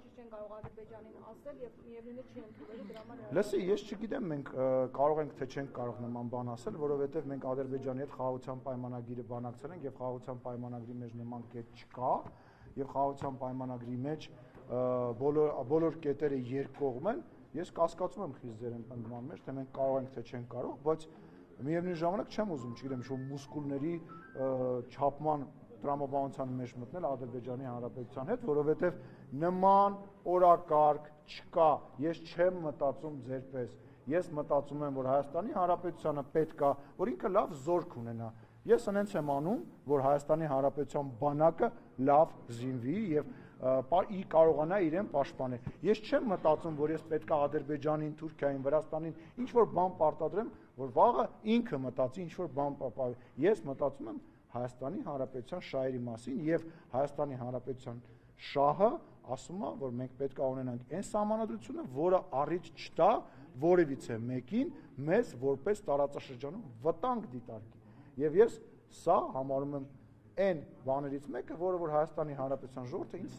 ճիշտ չեն կարող Ադրբեջանին ասել եւ միևնույնը չի ընդունելու դրա համար։ Լսի, ես չգիտեմ մենք կարող ենք թե չենք կարող նման բան ասել, որովհետեւ մենք Ադրբեջանի հետ խաղաղության պայմանագիրը բանակցել ենք եւ խաղաղության պայմանագրի մեջ նման կետ չկա եւ խաղաղության պայմանագրի մեջ բոլոր կետերը երկկողմ են։ Ես կասկածում եմ խիստ ձեր ընդդիմման մեջ, թե մենք կարող ենք թե չենք կարող, բայց միևնույն ժամանակ չեմ ուզում, չգիտեմ, ինչ-որ մուսկուլների չափման տրամաբանության մեջ մտնել Ադրբեջանի Հանրապետության հետ, որովհետև նման օրակարգ չկա։ Ես չեմ մտածում ձերպես։ Ես մտածում եմ, որ Հայաստանի Հանրապետությանը պետք է, որ ինքը լավ զորք ունենա։ Ես այնց եմ անում, որ Հայաստանի Հանրապետության բանակը լավ զինվի եւ կարողանա իրեն պաշտպանել։ Ես չեմ մտածում, որ ես պետք է Ադրբեջանին, Թուրքիային, Վրաստանին ինչ որ բան պարտադրեմ, որ վաղը ինքը մտածի ինչ որ բան պահպանի։ Ես մտածում եմ Հայաստանի Հանրապետության շահերի մասին եւ Հայաստանի Հանրապետության շահը ասում է, որ մենք պետք է ունենանք այն սահմանադրությունը, որը առիթ չտա որևիցե մեկին մեզ որպես տարածաշրջանում վտանգ դիտարկի։ Եվ ես սա համարում եմ այն բաներից մեկը, որը որ Հայաստանի Հանրապետության ժողովուրդը ինձ